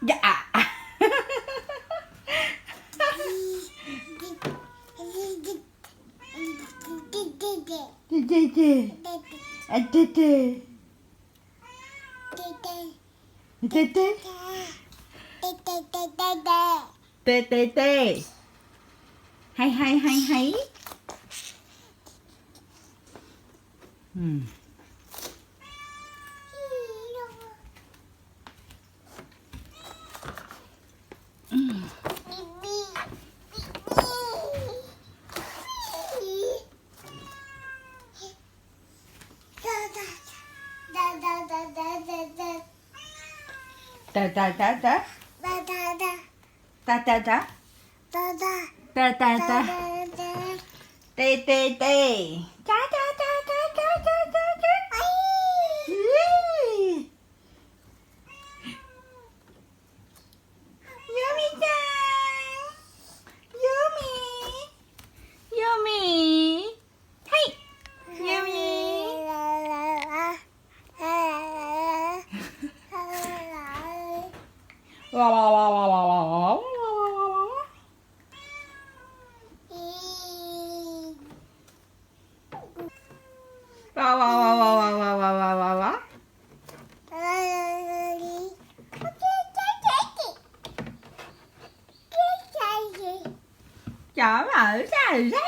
dạ tê hay ta ta ta ta ta ta ta ta ta ta tê tê tê cha cha cha cha cha cha cha cha Yumi chan Yumi Yumi hey Yumi la la la la la la Wow, wow, wow, wow, wow, wow, wow, wow, wow. Chở mở ra nha.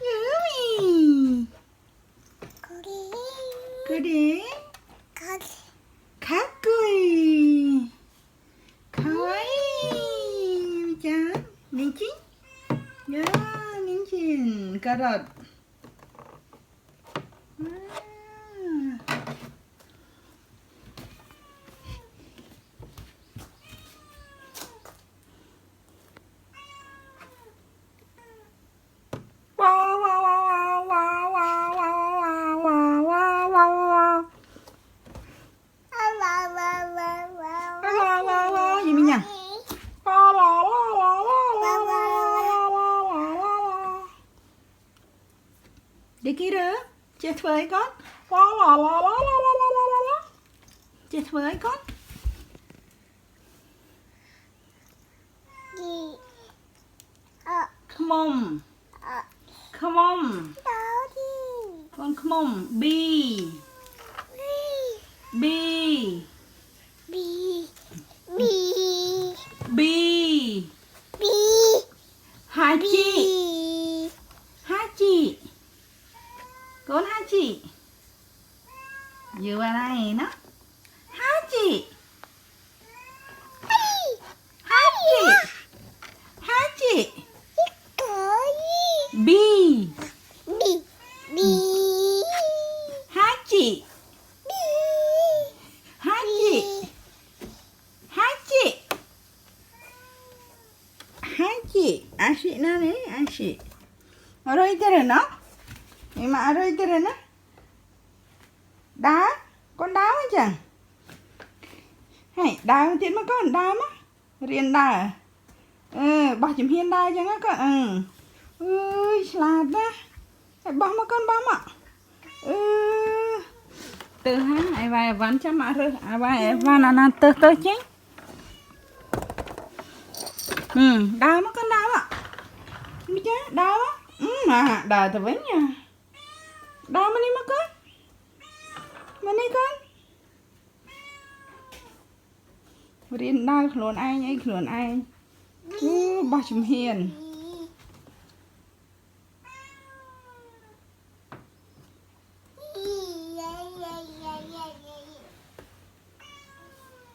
Yumi. 그래? 가꾸이. 가와이. 자, 민치? 야, 민치. 가라. Đi kia nữa, chơi với con. Chơi với con. Come on. Come on. Con come on. B. B. B. Hai chị. Hai chị. Con hai chị. Vừa vào đây nó. Hai chị. Hai chị. Hai chị. B. Hai chị. Hai chị. Hai chị. Hai chị. Asyik nak ni, asyik. Orang itu nó. Mà ở đây thế này đá con đá ấy chẳng hay đá tiến mà con đá mà riêng đá bà chấm hiên đá chẳng á con ơi lạt đó bà mà con bà mà từ ha ai vài ván cho mà rồi ai vài ván là từ tới chứ đá mà con đá mà biết chứ đá mà đá thì vẫn nha đá mà đi mà con mà đi con riêng đá luôn ai nhảy luôn ai bà chùm hiền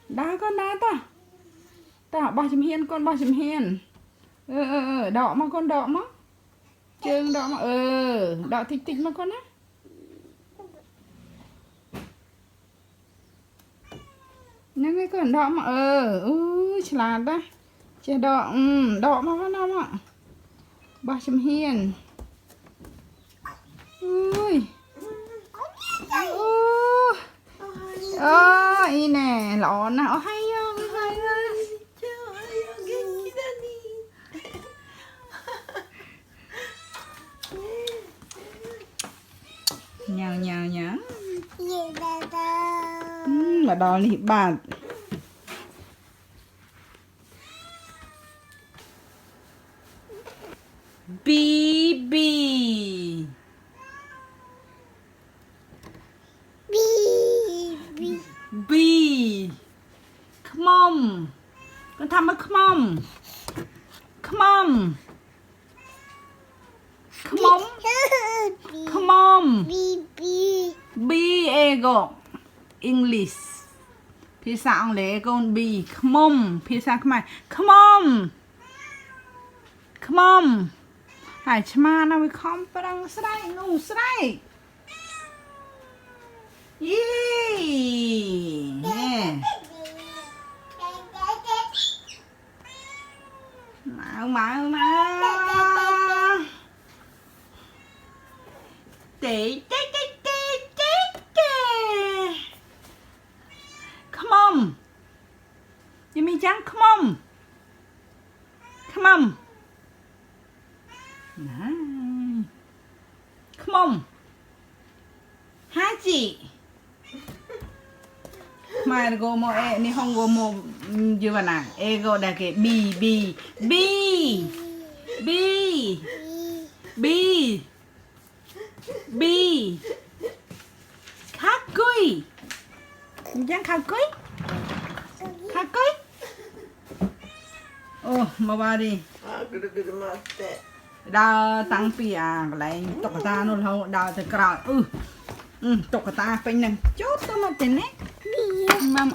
đá con đá ta bà chùm hiền con bà chùm hiền đọ mà con đọ mà chương đọ mà đọ thịt thịt mà con á những cái con đọ mà chả đó chè đọ đọ mà con đọ mà bà chùm hiền ui ý nè lọ nào hay không nhào nhào nhá mà đo đi bà BB B come on conทำมา come on come on come on come on B ego English ภาษาอังกฤษก็ B come on ภาษาเขมร come on come on หายชมานะวิคอมปรังสไลนูสไลยี่มาเตะcome on Yumiจัง come on come on come on ハジ前語も日本語も言わない英語だけ Bかっこいいじゃんかっこいいお周りぐるぐる回ってđào tăng pì à lại tóc ta nó lâu đào từ cào tóc ta phải nè chốt tao mà tên đấy mà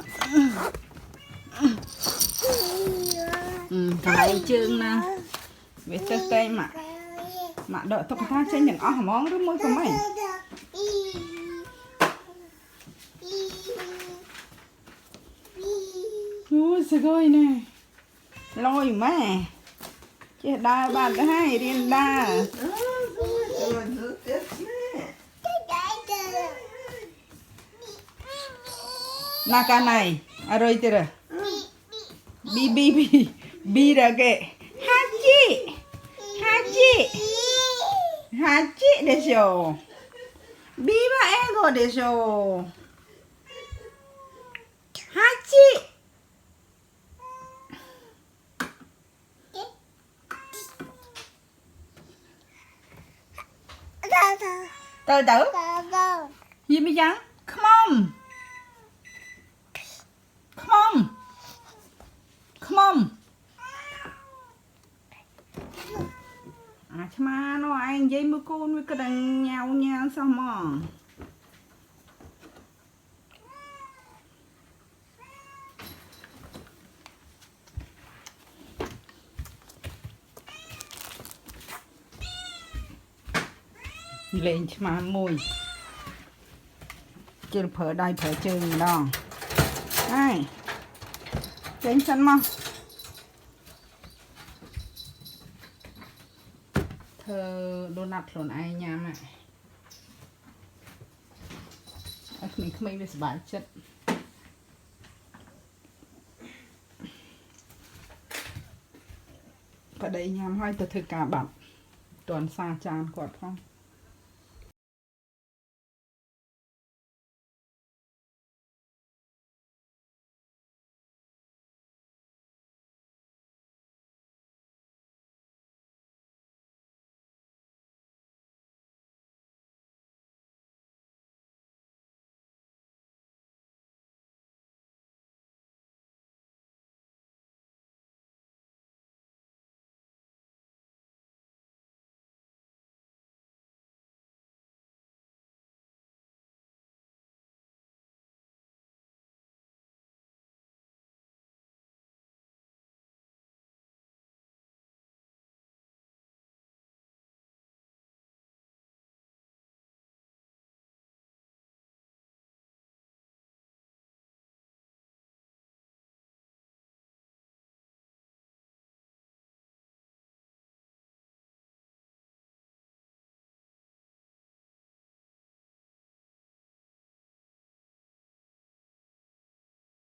cái chương nè về tay mà đợi tóc ta trên những áo món rất mới của mày ui sao coi nè lôi mẹ chứ đa bạn đã hay riêng đa rồi nước tiếp nè na cái này à rồi từ rồi bi ra cái hachi để show bi ba ego để show hachi từ Yumi chẳng come on à chma nó anh dây mưa côn với cái đằng nhau sao mà lên chma mùi chưa phở đây phở chừng đó ai trên chân mà thơ donut luôn ai nha mẹ mình không biết bài chất và đây nhằm hai từ cả bạn toàn xa chán quạt không